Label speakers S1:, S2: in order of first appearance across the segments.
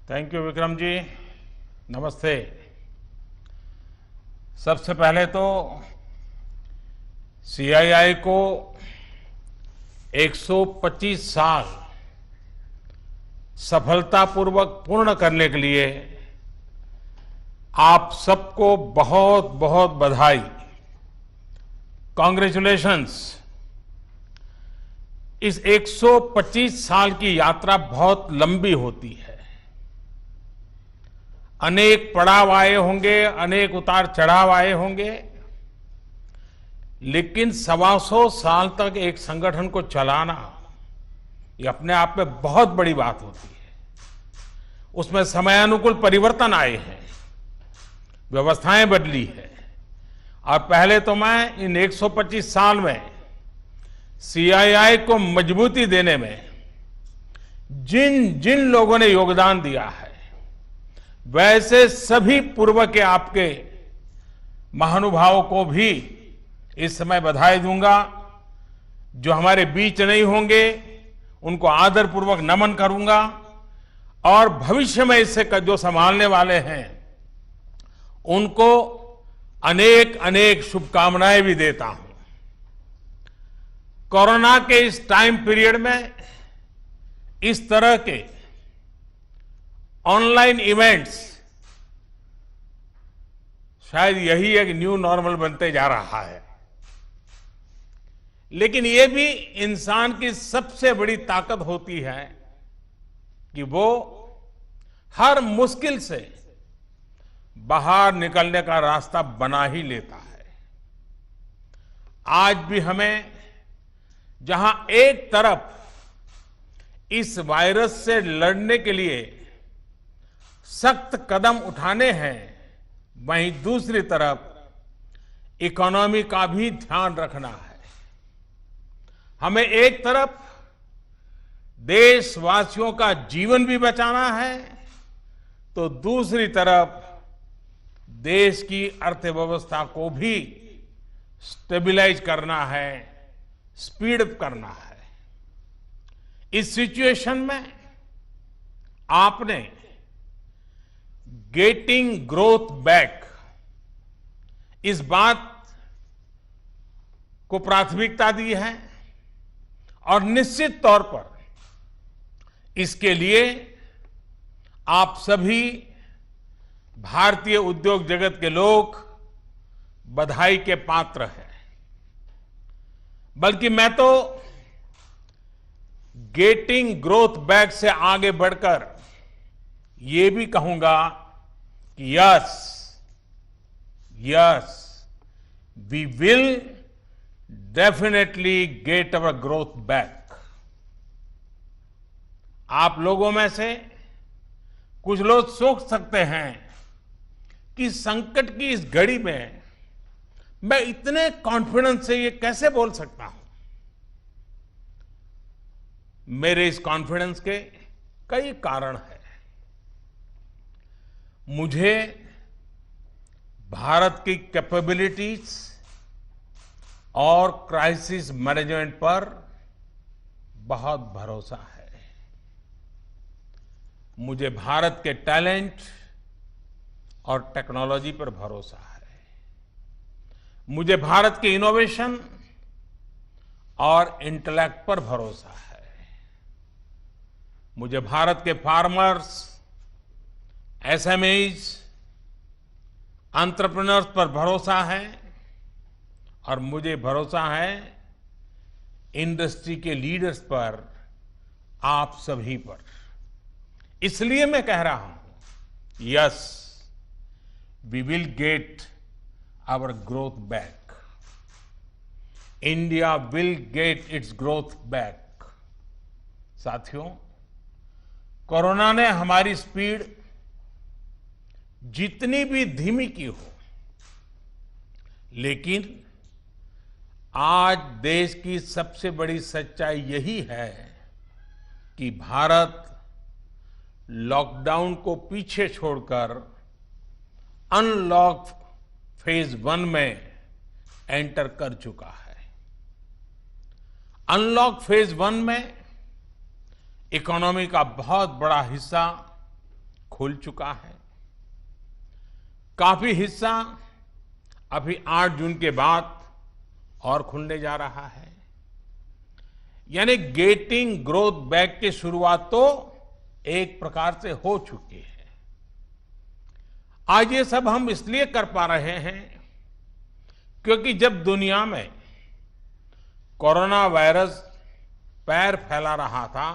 S1: Thank you Vikram ji. नमस्ते। सबसे पहले तो सीआईआई को 125 साल सफलतापूर्वक पूर्ण करने के लिए आप सबको बहुत बहुत बधाई। कांग्रेचुलेशंस। इस 125 साल की यात्रा बहुत लंबी होती है। अनेक पड़ाव आए होंगे, अनेक उतार चढ़ाव आए होंगे, लेकिन 125 साल तक एक संगठन को चलाना ये अपने आप में बहुत बड़ी बात होती है। उसमें समयानुकूल परिवर्तन आए हैं, व्यवस्थाएं बदली है। और पहले तो मैं इन 125 साल में सीआईआई को मजबूती देने में जिन जिन लोगों ने योगदान दिया है, वैसे सभी पूर्व के आपके महानुभावों को भी इस समय बधाई दूंगा। जो हमारे बीच नहीं होंगे उनको आदरपूर्वक नमन करूंगा, और भविष्य में इससे जो संभालने वाले हैं उनको अनेक अनेक शुभकामनाएं भी देता हूं। कोरोना के इस टाइम पीरियड में इस तरह के ऑनलाइन इवेंट्स शायद यही एक न्यू नॉर्मल बनते जा रहा है, लेकिन ये भी इंसान की सबसे बड़ी ताकत होती है कि वो हर मुश्किल से बाहर निकलने का रास्ता बना ही लेता है। आज भी हमें जहां एक तरफ इस वायरस से लड़ने के लिए सख्त कदम उठाने हैं, वहीं दूसरी तरफ इकोनॉमी का भी ध्यान रखना है। हमें एक तरफ देशवासियों का जीवन भी बचाना है, तो दूसरी तरफ देश की अर्थव्यवस्था को भी स्टेबलाइज करना है, स्पीड अप करना है। इस सिचुएशन में आपने गेटिंग ग्रोथ बैक इस बात को प्राथमिकता दी है, और निश्चित तौर पर इसके लिए आप सभी भारतीय उद्योग जगत के लोग बधाई के पात्र हैं। बल्कि मैं तो गेटिंग ग्रोथ बैक से आगे बढ़कर ये भी कहूंगा कि yes we will definitely get our growth back. आप लोगों में से कुछ लोग सोच सकते हैं कि संकट की इस घड़ी में मैं इतने कॉन्फिडेंस से ये कैसे बोल सकता हूं। मेरे इस कॉन्फिडेंस के कई कारण हैं। मुझे भारत की कैपेबिलिटीज और क्राइसिस मैनेजमेंट पर बहुत भरोसा है। मुझे भारत के टैलेंट और टेक्नोलॉजी पर भरोसा है। मुझे भारत के इनोवेशन और इंटेलेक्ट पर भरोसा है। मुझे भारत के फार्मर्स, एसएमईज, एंटरप्रेन्योर्स पर भरोसा है, और मुझे भरोसा है इंडस्ट्री के लीडर्स पर, आप सभी पर। इसलिए मैं कह रहा हूं yes we will get our growth back. India will get its growth back. साथियों, कोरोना ने हमारी स्पीड जितनी भी धीमी की हो, लेकिन आज देश की सबसे बड़ी सच्चाई यही है कि भारत लॉकडाउन को पीछे छोड़कर अनलॉक फेज 1 में एंटर कर चुका है। अनलॉक फेज 1 में इकोनॉमी का बहुत बड़ा हिस्सा खुल चुका है। काफी हिस्सा अभी 8 जून के बाद और खुलने जा रहा है। यानी गेटिंग ग्रोथ बैक की शुरुआत तो एक प्रकार से हो चुकी है। आज ये सब हम इसलिए कर पा रहे हैं क्योंकि जब दुनिया में कोरोना वायरस पैर फैला रहा था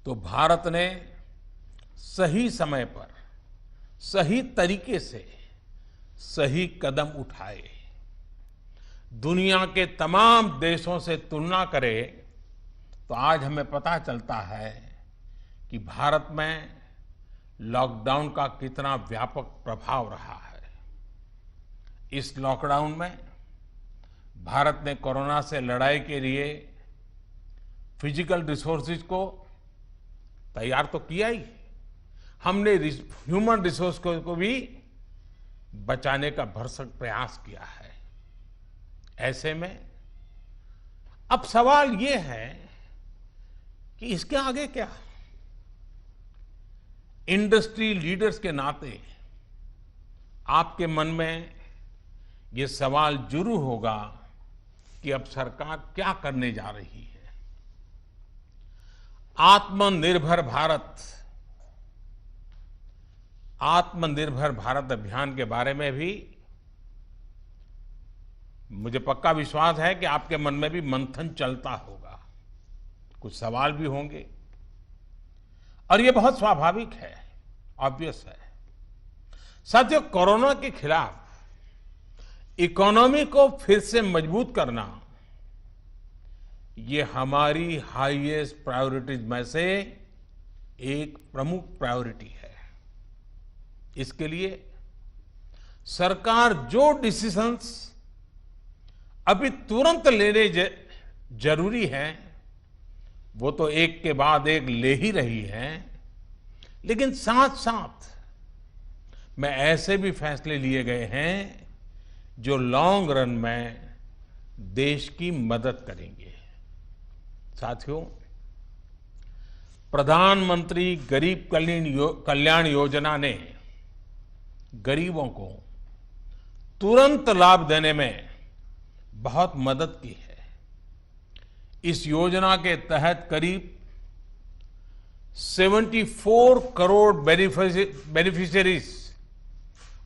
S1: तो भारत ने सही समय पर सही तरीके से सही कदम उठाए। दुनिया के तमाम देशों से तुलना करें तो आज हमें पता चलता है कि भारत में लॉकडाउन का कितना व्यापक प्रभाव रहा है। इस लॉकडाउन में भारत ने कोरोना से लड़ाई के लिए फिजिकल रिसोर्सेज को तैयार तो किया ही, हमने ह्यूमन रिसोर्स को भी बचाने का भरसक प्रयास किया है। ऐसे में अब सवाल ये है कि इसके आगे क्या। इंडस्ट्री लीडर्स के नाते आपके मन में ये सवाल जरूर होगा कि अब सरकार क्या करने जा रही है। आत्मनिर्भर भारत अभियान के बारे में भी मुझे पक्का विश्वास है कि आपके मन में भी मंथन चलता होगा, कुछ सवाल भी होंगे और ये बहुत स्वाभाविक है, ऑब्वियस है। साथियों, कोरोना के खिलाफ इकोनॉमी को फिर से मजबूत करना ये हमारी हाईएस्ट प्रायोरिटीज में से एक प्रमुख प्रायोरिटी है। इसके लिए सरकार जो डिसीजंस अभी तुरंत लेने जरूरी है वो तो एक के बाद एक ले ही रही है, लेकिन साथ साथ में ऐसे भी फैसले लिए गए हैं जो लॉन्ग रन में देश की मदद करेंगे। साथियों, प्रधानमंत्री गरीब कल्याण योजना ने गरीबों को तुरंत लाभ देने में बहुत मदद की है। इस योजना के तहत करीब 74 करोड़ बेनिफिशियरीज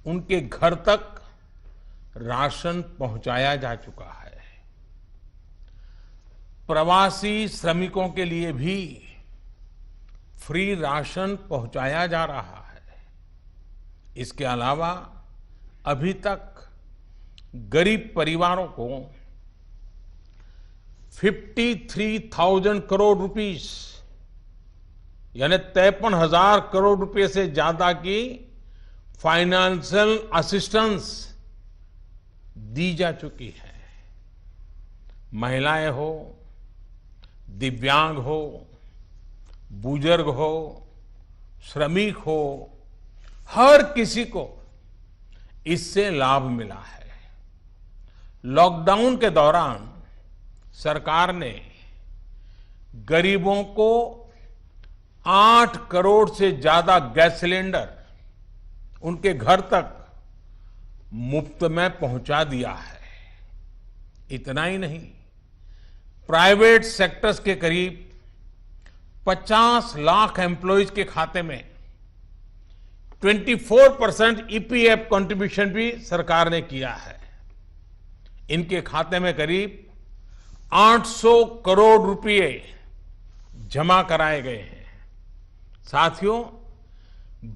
S1: उनके घर तक राशन पहुंचाया जा चुका है। प्रवासी श्रमिकों के लिए भी फ्री राशन पहुंचाया जा रहा है। इसके अलावा अभी तक गरीब परिवारों को 53,000 करोड़ रुपीस यानी 53,000 करोड़ रुपए से ज्यादा की फाइनेंशियल असिस्टेंस दी जा चुकी है। महिलाएं हो, दिव्यांग हो, बुजुर्ग हो, श्रमिक हो, हर किसी को इससे लाभ मिला है। लॉकडाउन के दौरान सरकार ने गरीबों को 8 करोड़ से ज्यादा गैस सिलेंडर उनके घर तक मुफ्त में पहुंचा दिया है। इतना ही नहीं, प्राइवेट सेक्टर्स के करीब 50 लाख एम्प्लॉइज के खाते में 24% ईपीएफ कंट्रीब्यूशन भी सरकार ने किया है। इनके खाते में करीब 800 करोड़ रुपए जमा कराए गए हैं। साथियों,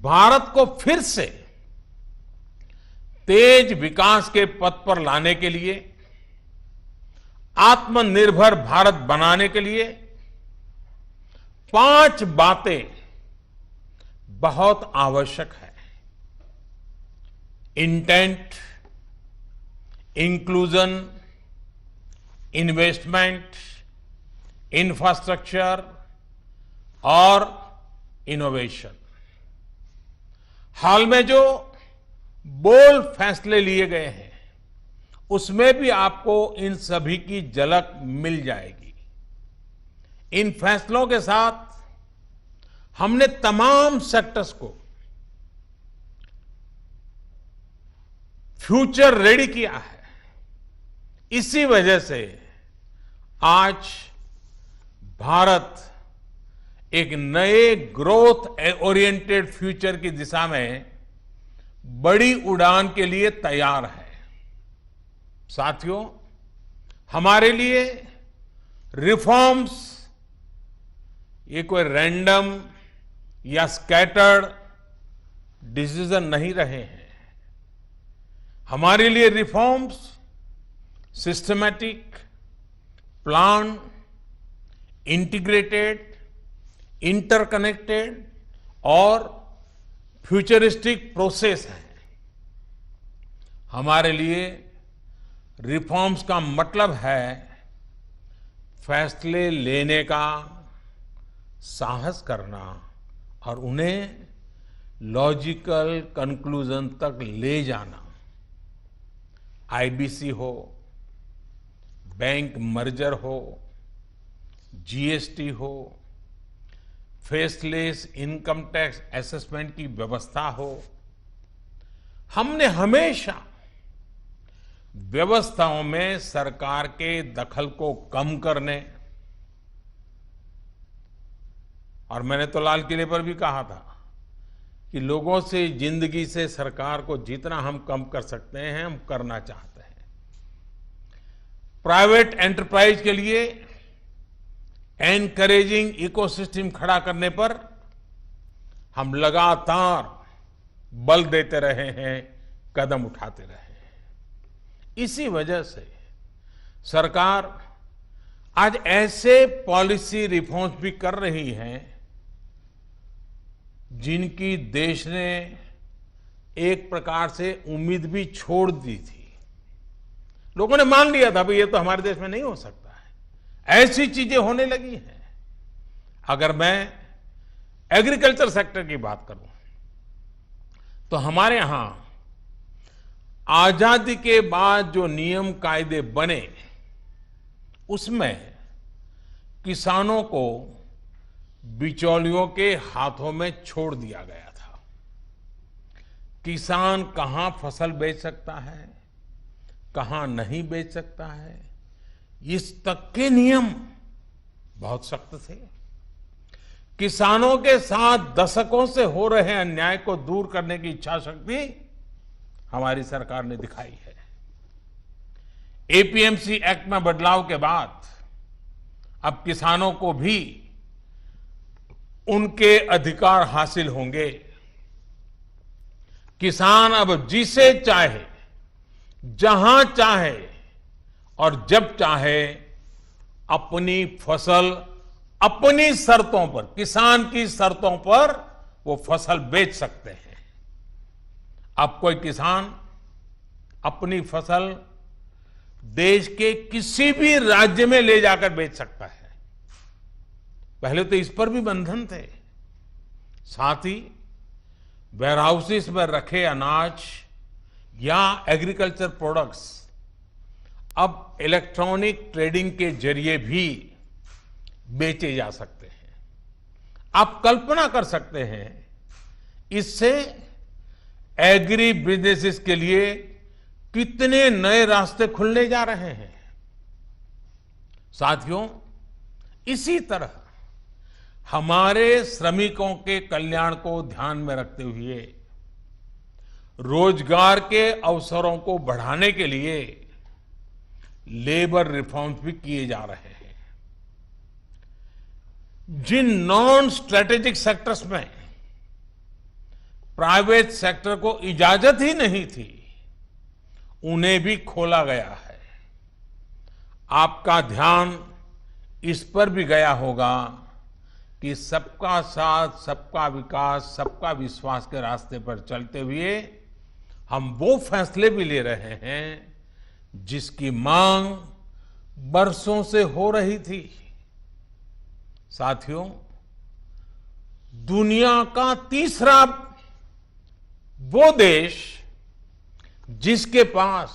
S1: भारत को फिर से तेज विकास के पथ पर लाने के लिए, आत्मनिर्भर भारत बनाने के लिए 5 बातें बहुत आवश्यक है। इंटेंट, इंक्लूजन, इन्वेस्टमेंट, इंफ्रास्ट्रक्चर और इनोवेशन। हाल में जो बोल्ड फैसले लिए गए हैं उसमें भी आपको इन सभी की झलक मिल जाएगी। इन फैसलों के साथ हमने तमाम सेक्टर्स को फ्यूचर रेडी किया है। इसी वजह से आज भारत एक नए ग्रोथ ओरिएंटेड फ्यूचर की दिशा में बड़ी उड़ान के लिए तैयार है। साथियों, हमारे लिए रिफॉर्म्स ये कोई रैंडम या स्कैटर्ड डिसीजन नहीं रहे हैं। हमारे लिए reforms systematic, plan, integrated, interconnected और फ्यूचरिस्टिक प्रोसेस है। हमारे लिए रिफॉर्म्स का मतलब है फैसले लेने का साहस करना और उन्हें लॉजिकल कंक्लूजन तक ले जाना। आईबीसी हो, बैंक मर्जर हो, जीएसटी हो, फेसलेस इनकम टैक्स असेसमेंट की व्यवस्था हो, हमने हमेशा व्यवस्थाओं में सरकार के दखल को कम करने, और मैंने तो लाल किले पर भी कहा था कि लोगों से, जिंदगी से सरकार को जितना हम कम कर सकते हैं हम करना चाहते हैं। प्राइवेट एंटरप्राइज के लिए एनकरेजिंग इकोसिस्टम खड़ा करने पर हम लगातार बल देते रहे हैं, कदम उठाते रहे हैं। इसी वजह से सरकार आज ऐसे पॉलिसी रिफॉर्म्स भी कर रही है जिनकी देश ने एक प्रकार से उम्मीद भी छोड़ दी थी। लोगों ने मान लिया था भाई ये तो हमारे देश में नहीं हो सकता है, ऐसी चीजें होने लगी हैं। अगर मैं एग्रीकल्चर सेक्टर की बात करूं तो हमारे यहां आजादी के बाद जो नियम कायदे बने उसमें किसानों को बिचौलियों के हाथों में छोड़ दिया गया था। किसान कहां फसल बेच सकता है, कहां नहीं बेच सकता है, इस तक के नियम बहुत सख्त थे। किसानों के साथ दशकों से हो रहे अन्याय को दूर करने की इच्छा शक्ति हमारी सरकार ने दिखाई है। एपीएमसी एक्ट में बदलाव के बाद अब किसानों को भी उनके अधिकार हासिल होंगे। किसान अब जिसे चाहे, जहां चाहे और जब चाहे अपनी फसल अपनी शर्तों पर, किसान की शर्तों पर वो फसल बेच सकते हैं। अब कोई किसान अपनी फसल देश के किसी भी राज्य में ले जाकर बेच सकता है। पहले तो इस पर भी बंधन थे। साथ ही वेयरहाउसेस में रखे अनाज या एग्रीकल्चर प्रोडक्ट्स अब इलेक्ट्रॉनिक ट्रेडिंग के जरिए भी बेचे जा सकते हैं। आप कल्पना कर सकते हैं इससे एग्री बिजनेसेस के लिए कितने नए रास्ते खुलने जा रहे हैं। साथियों, इसी तरह हमारे श्रमिकों के कल्याण को ध्यान में रखते हुए रोजगार के अवसरों को बढ़ाने के लिए लेबर रिफॉर्म्स भी किए जा रहे हैं। जिन नॉन स्ट्रेटेजिक सेक्टर्स में प्राइवेट सेक्टर को इजाजत ही नहीं थी, उन्हें भी खोला गया है। आपका ध्यान इस पर भी गया होगा कि सबका साथ, सबका विकास, सबका विश्वास के रास्ते पर चलते हुए हम वो फैसले भी ले रहे हैं जिसकी मांग बरसों से हो रही थी। साथियों, दुनिया का तीसरा वो देश जिसके पास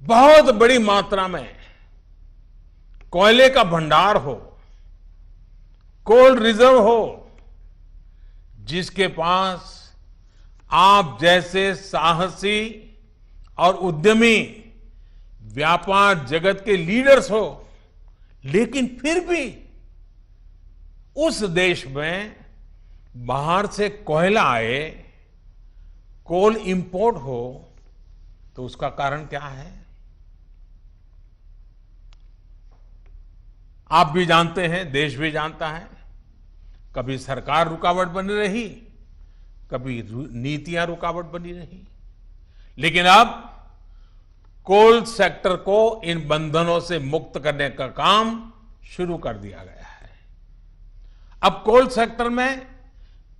S1: बहुत बड़ी मात्रा में कोयले का भंडार हो, कोल रिजर्व हो, जिसके पास आप जैसे साहसी और उद्यमी व्यापार जगत के लीडर्स हो, लेकिन फिर भी उस देश में बाहर से कोयला आए, कोल इंपोर्ट हो, तो उसका कारण क्या है? आप भी जानते हैं, देश भी जानता है। कभी सरकार रुकावट बनी रही, कभी नीतियां रुकावट बनी रही, लेकिन अब कोल सेक्टर को इन बंधनों से मुक्त करने का काम शुरू कर दिया गया है। अब कोल सेक्टर में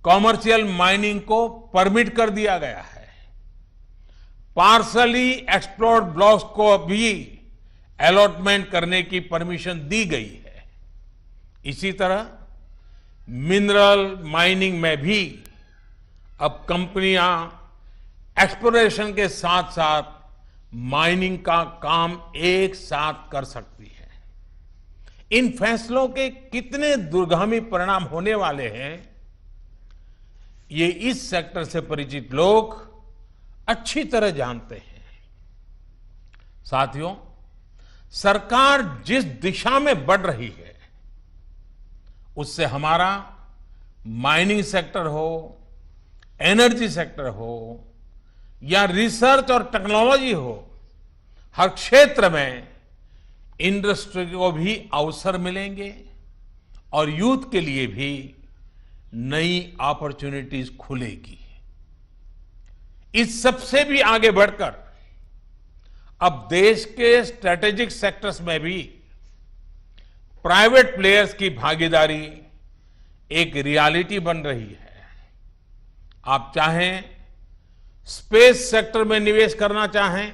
S1: कॉमर्शियल माइनिंग को परमिट कर दिया गया है। पार्सली एक्सप्लोर्ड ब्लॉक्स को भी अलॉटमेंट करने की परमिशन दी गई है। इसी तरह मिनरल माइनिंग में भी अब कंपनियां एक्सप्लोरेशन के साथ साथ माइनिंग का काम एक साथ कर सकती है। इन फैसलों के कितने दूरगामी परिणाम होने वाले हैं, ये इस सेक्टर से परिचित लोग अच्छी तरह जानते हैं। साथियों, सरकार जिस दिशा में बढ़ रही है, उससे हमारा माइनिंग सेक्टर हो, एनर्जी सेक्टर हो या रिसर्च और टेक्नोलॉजी हो, हर क्षेत्र में इंडस्ट्री को भी अवसर मिलेंगे और यूथ के लिए भी नई अपॉर्चुनिटीज खुलेगी। इस सबसे भी आगे बढ़कर अब देश के स्ट्रेटेजिक सेक्टर्स में भी प्राइवेट प्लेयर्स की भागीदारी एक रियलिटी बन रही है। आप चाहें स्पेस सेक्टर में निवेश करना चाहें,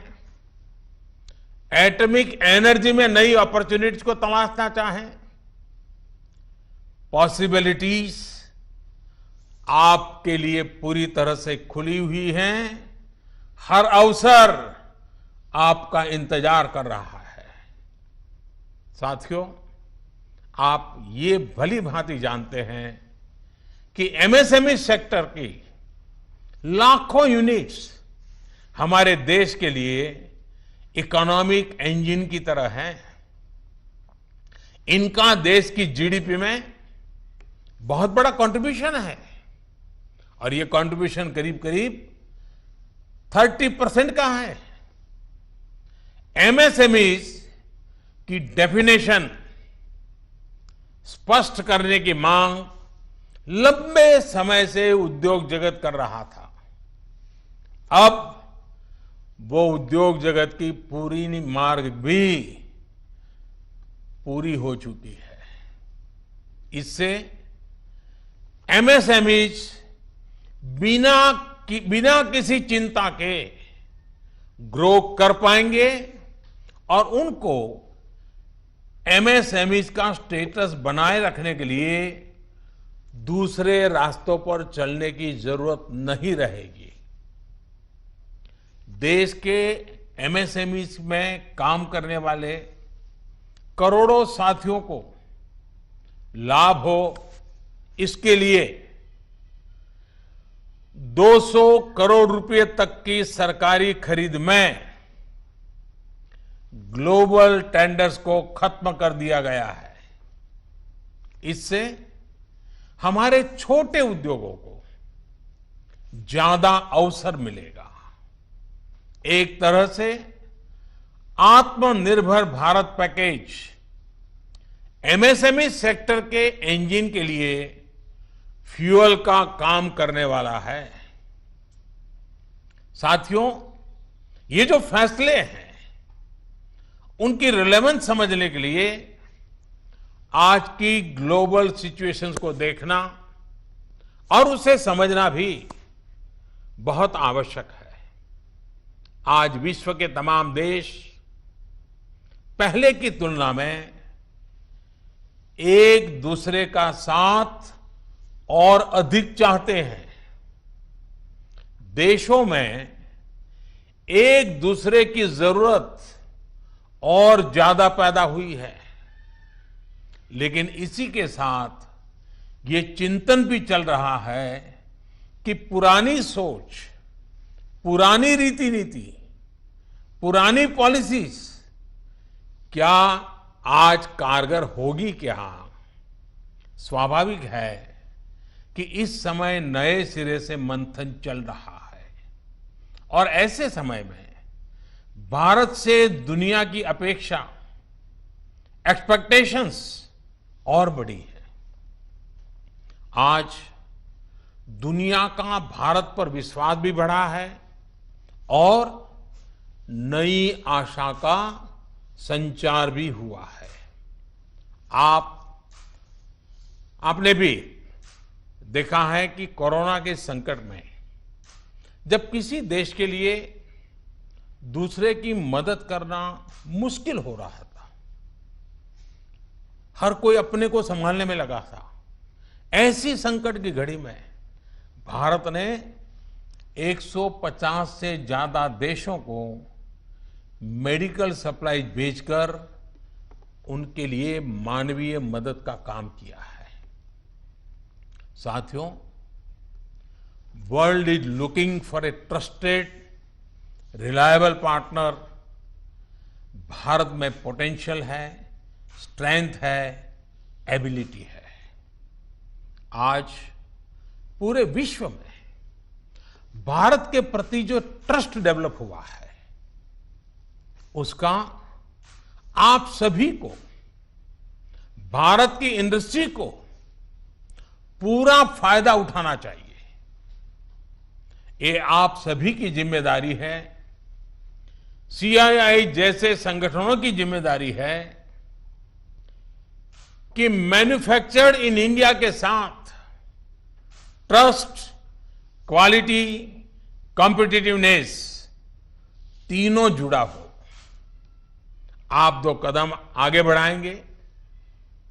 S1: एटॉमिक एनर्जी में नई अपॉर्चुनिटीज को तलाशना चाहें, पॉसिबिलिटीज आपके लिए पूरी तरह से खुली हुई हैं। हर अवसर आपका इंतजार कर रहा है। साथियों, आप ये भली भांति जानते हैं कि एमएसएमई सेक्टर की लाखों यूनिट्स हमारे देश के लिए इकोनॉमिक इंजन की तरह हैं। इनका देश की जीडीपी में बहुत बड़ा कंट्रीब्यूशन है और ये कंट्रीब्यूशन करीब करीब 30% का है। एमएसएमईज की डेफिनेशन स्पष्ट करने की मांग लंबे समय से उद्योग जगत कर रहा था। अब वो उद्योग जगत की पूरी मार्ग भी पूरी हो चुकी है। इससे एमएसएमईज बिना किसी चिंता के ग्रो कर पाएंगे और उनको एमएसएमईज का स्टेटस बनाए रखने के लिए दूसरे रास्तों पर चलने की जरूरत नहीं रहेगी। देश के एमएसएमईज में काम करने वाले करोड़ों साथियों को लाभ हो, इसके लिए 200 करोड़ रुपए तक की सरकारी खरीद में ग्लोबल टेंडर्स को खत्म कर दिया गया है। इससे हमारे छोटे उद्योगों को ज्यादा अवसर मिलेगा। एक तरह से आत्मनिर्भर भारत पैकेज एमएसएमई सेक्टर के इंजन के लिए फ्यूल का काम करने वाला है। साथियों, ये जो फैसले हैं उनकी रिलेवेंस समझने के लिए आज की ग्लोबल सिचुएशंस को देखना और उसे समझना भी बहुत आवश्यक है। आज विश्व के तमाम देश पहले की तुलना में एक दूसरे का साथ और अधिक चाहते हैं। देशों में एक दूसरे की जरूरत और ज्यादा पैदा हुई है, लेकिन इसी के साथ ये चिंतन भी चल रहा है कि पुरानी सोच, पुरानी रीति नीति, पुरानी पॉलिसीज क्या आज कारगर होगी क्या? स्वाभाविक है कि इस समय नए सिरे से मंथन चल रहा है और ऐसे समय में भारत से दुनिया की अपेक्षा, एक्सपेक्टेशंस और बड़ी है। आज दुनिया का भारत पर विश्वास भी बढ़ा है और नई आशा का संचार भी हुआ है। आपने भी देखा है कि कोरोना के संकट में जब किसी देश के लिए दूसरे की मदद करना मुश्किल हो रहा था, हर कोई अपने को संभालने में लगा था, ऐसी संकट की घड़ी में भारत ने 150 से ज्यादा देशों को मेडिकल सप्लाई भेजकर उनके लिए मानवीय मदद का काम किया है। साथियों, world is looking for a trusted, reliable partner. Bharat में पोटेंशियल है, स्ट्रेंथ है, एबिलिटी है। आज पूरे विश्व में भारत के प्रति जो ट्रस्ट डेवलप हुआ है, उसका आप सभी को, भारत की इंडस्ट्री को पूरा फायदा उठाना चाहिए। ये आप सभी की जिम्मेदारी है, सीआईआई जैसे संगठनों की जिम्मेदारी है कि मैन्युफैक्चर्ड इन इंडिया के साथ ट्रस्ट, क्वालिटी, कॉम्पिटिटिवनेस तीनों जुड़ा हो। आप 2 कदम आगे बढ़ाएंगे,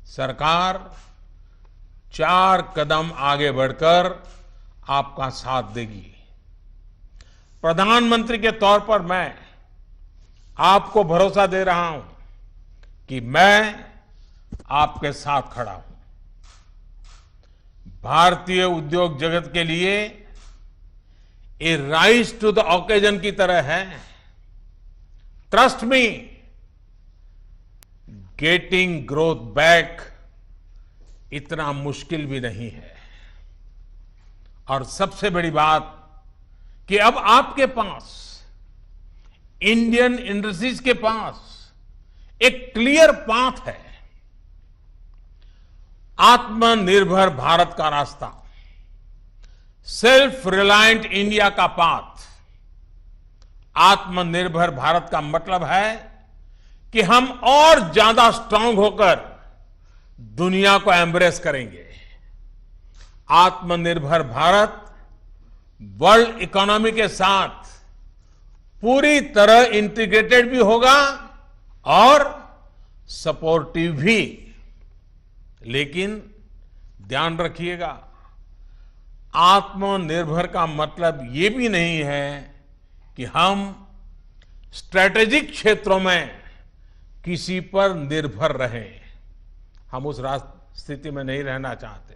S1: सरकार 4 कदम आगे बढ़कर आपका साथ देगी। प्रधानमंत्री के तौर पर मैं आपको भरोसा दे रहा हूं कि मैं आपके साथ खड़ा हूं। भारतीय उद्योग जगत के लिए ये राइज टू द ओकेजन की तरह है। Trust me, getting growth back इतना मुश्किल भी नहीं है। और सबसे बड़ी बात कि अब आपके पास, इंडियन इंडस्ट्रीज के पास एक क्लियर पाथ है। आत्मनिर्भर भारत का रास्ता, सेल्फ रिलायंट इंडिया का पाथ। आत्मनिर्भर भारत का मतलब है कि हम और ज्यादा स्ट्रांग होकर दुनिया को एम्ब्रेस करेंगे। आत्मनिर्भर भारत वर्ल्ड इकोनॉमी के साथ पूरी तरह इंटीग्रेटेड भी होगा और सपोर्टिव भी। लेकिन ध्यान रखिएगा, आत्मनिर्भर का मतलब ये भी नहीं है कि हम स्ट्रैटेजिक क्षेत्रों में किसी पर निर्भर रहें। हम उस स्थिति में नहीं रहना चाहते।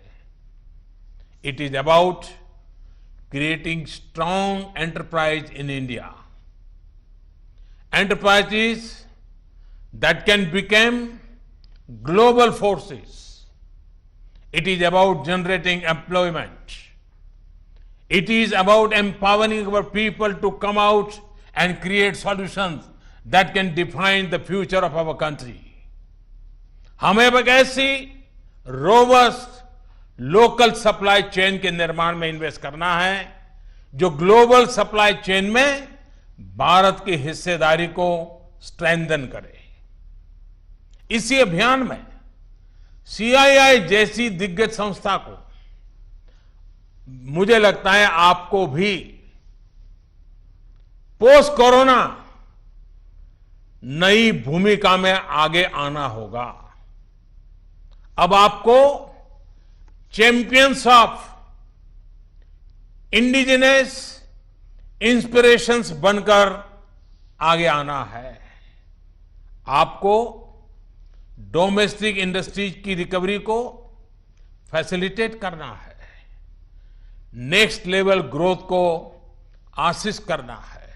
S1: It is about creating strong enterprise in India, enterprises that can become global forces. It is about generating employment. It is about empowering our people to come out and create solutions that can define the future of our country. हमें एक ऐसी robust local supply chain के निर्माण में invest करना है जो global supply chain में भारत की हिस्सेदारी को स्ट्रेंथन करे। इसी अभियान में सीआईआई जैसी दिग्गज संस्था को, मुझे लगता है आपको भी पोस्ट कोरोना नई भूमिका में आगे आना होगा। अब आपको चैंपियंस ऑफ इंडिजिनस इंस्पिरेशंस बनकर आगे आना है। आपको डोमेस्टिक इंडस्ट्रीज की रिकवरी को फैसिलिटेट करना है, नेक्स्ट लेवल ग्रोथ को असिस्ट करना है,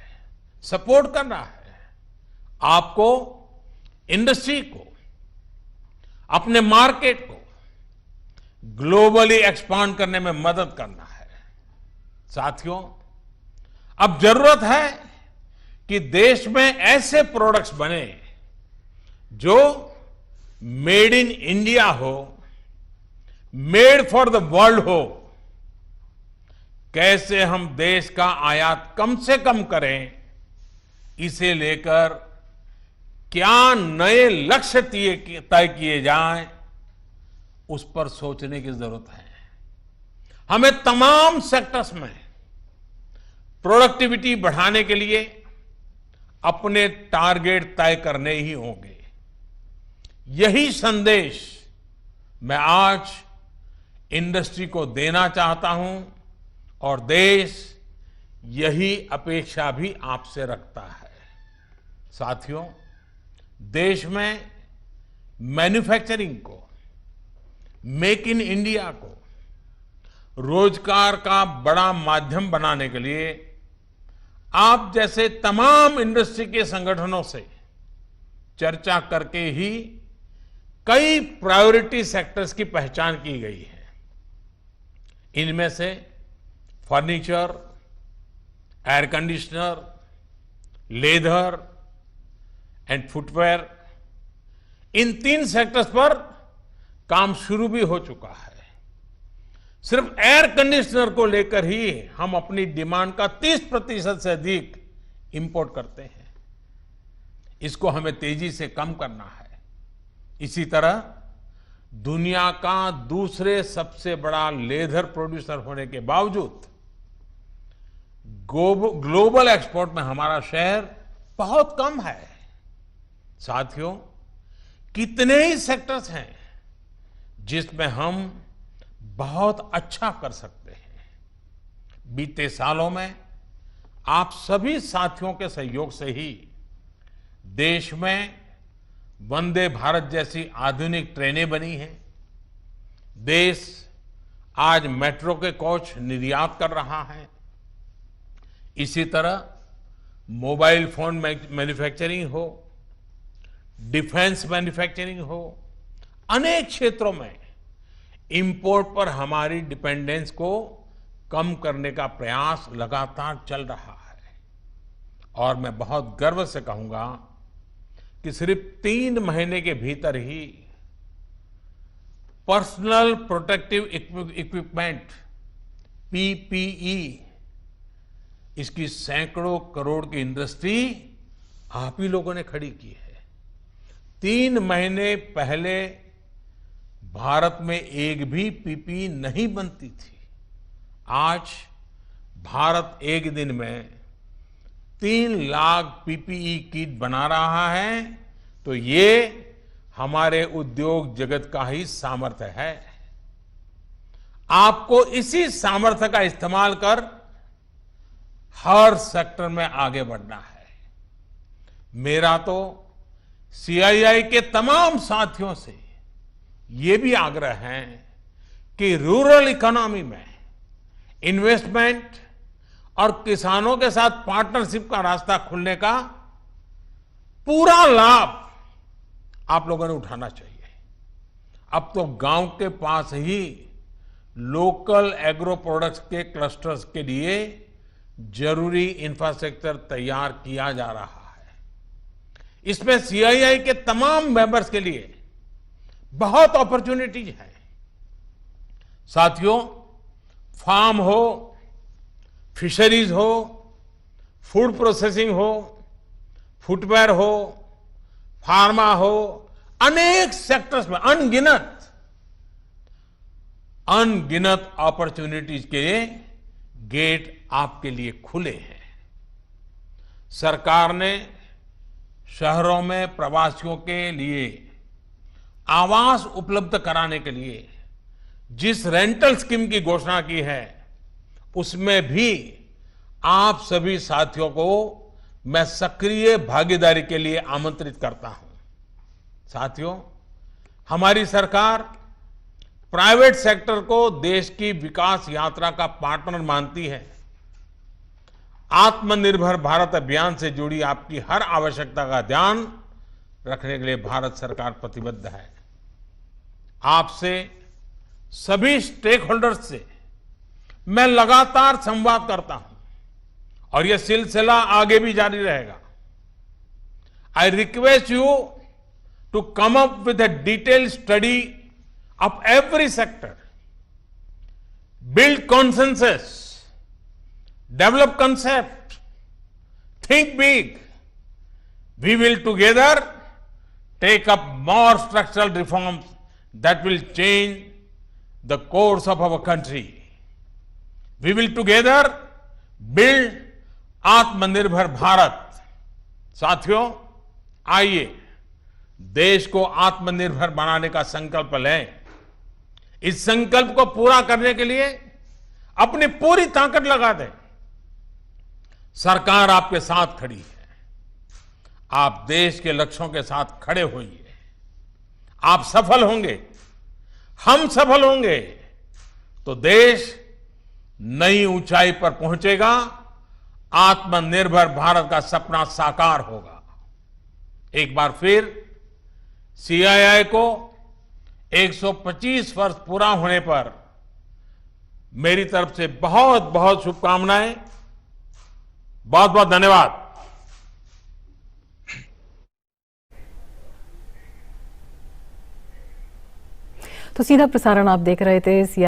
S1: सपोर्ट करना है, आपको इंडस्ट्री को, अपने मार्केट को ग्लोबली एक्सपांड करने में मदद करना है। साथियों, अब जरूरत है कि देश में ऐसे प्रोडक्ट्स बने जो मेड इन इंडिया हो, मेड फॉर द वर्ल्ड हो। कैसे हम देश का आयात कम से कम करें, इसे लेकर क्या नए लक्ष्य तय किए जाएं, उस पर सोचने की जरूरत है। हमें तमाम सेक्टर्स में प्रोडक्टिविटी बढ़ाने के लिए अपने टारगेट तय करने ही होंगे। यही संदेश मैं आज इंडस्ट्री को देना चाहता हूं और देश यही अपेक्षा भी आपसे रखता है। साथियों, देश में मैन्युफैक्चरिंग को, मेक इन इंडिया को रोजगार का बड़ा माध्यम बनाने के लिए आप जैसे तमाम इंडस्ट्री के संगठनों से चर्चा करके ही कई प्रायोरिटी सेक्टर्स की पहचान की गई है। इनमें से furniture, air conditioner, leather and footwear, in 3 sectors पर काम शुरू भी हो चुका है। सिर्फ एयर कंडीशनर को लेकर ही हम अपनी डिमांड का 30% से अधिक इंपोर्ट करते हैं। इसको हमें तेजी से कम करना है। इसी तरह दुनिया का दूसरे सबसे बड़ा लेदर प्रोड्यूसर होने के बावजूद ग्लोबल एक्सपोर्ट में हमारा शेयर बहुत कम है। साथियों, कितने ही सेक्टर्स हैं जिसमें हम बहुत अच्छा कर सकते हैं। बीते सालों में आप सभी साथियों के सहयोग से ही देश में वंदे भारत जैसी आधुनिक ट्रेनें बनी हैं। देश आज मेट्रो के कोच निर्यात कर रहा है। इसी तरह मोबाइल फोन मैन्युफैक्चरिंग हो, डिफेंस मैन्युफैक्चरिंग हो, अनेक क्षेत्रों में इंपोर्ट पर हमारी डिपेंडेंस को कम करने का प्रयास लगातार चल रहा है। और मैं बहुत गर्व से कहूंगा कि सिर्फ 3 महीने के भीतर ही पर्सनल प्रोटेक्टिव इक्विपमेंट पीपीई, इसकी सैकड़ों करोड़ की इंडस्ट्री आप ही लोगों ने खड़ी की है। 3 महीने पहले भारत में एक भी पीपीई नहीं बनती थी। आज भारत एक दिन में 3 लाख पीपीई किट बना रहा है, तो ये हमारे उद्योग जगत का ही सामर्थ्य है। आपको इसी सामर्थ्य का इस्तेमाल कर हर सेक्टर में आगे बढ़ना है। मेरा तो सीआईआई के तमाम साथियों से ये भी आग्रह है कि रूरल इकोनॉमी में इन्वेस्टमेंट और किसानों के साथ पार्टनरशिप का रास्ता खुलने का पूरा लाभ आप लोगों ने उठाना चाहिए। अब तो गांव के पास ही लोकल एग्रो प्रोडक्ट्स के क्लस्टर्स के लिए जरूरी इंफ्रास्ट्रक्चर तैयार किया जा रहा है। इसमें सीआईआई के तमाम मेंबर्स के लिए बहुत अपॉर्चुनिटीज है। साथियों, फार्म हो, फिशरीज हो, फूड प्रोसेसिंग हो, फुटवेयर हो, फार्मा हो, अनेक सेक्टर्स में अनगिनत अपॉर्चुनिटीज के गेट आपके लिए खुले हैं। सरकार ने शहरों में प्रवासियों के लिए आवास उपलब्ध कराने के लिए जिस रेंटल स्कीम की घोषणा की है, उसमें भी आप सभी साथियों को मैं सक्रिय भागीदारी के लिए आमंत्रित करता हूं। साथियों, हमारी सरकार प्राइवेट सेक्टर को देश की विकास यात्रा का पार्टनर मानती है। आत्मनिर्भर भारत अभियान से जुड़ी आपकी हर आवश्यकता का ध्यान रखने के लिए भारत सरकार प्रतिबद्ध है। आपसे सभी स्टेक होल्डर्स से मैं लगातार संवाद करता हूं और यह सिलसिला आगे भी जारी रहेगा। I request you to come up with a detailed study of every sector, build consensus, develop concept, think big. We will together take up more structural reforms that will change the course of our country. We will together build आत्मनिर्भर भारत। साथियों, आइए देश को आत्मनिर्भर बनाने का संकल्प लें। इस संकल्प को पूरा करने के लिए अपनी पूरी ताकत लगा दें। सरकार आपके साथ खड़ी है। आप देश के लक्ष्यों के साथ खड़े होइए। आप सफल होंगे, हम सफल होंगे तो देश नई ऊंचाई पर पहुंचेगा। आत्मनिर्भर भारत का सपना साकार होगा। एक बार फिर सीआईआई को 125 वर्ष पूरा होने पर मेरी तरफ से बहुत बहुत शुभकामनाएं। बहुत बहुत धन्यवाद।
S2: तो सीधा प्रसारण आप देख रहे थे।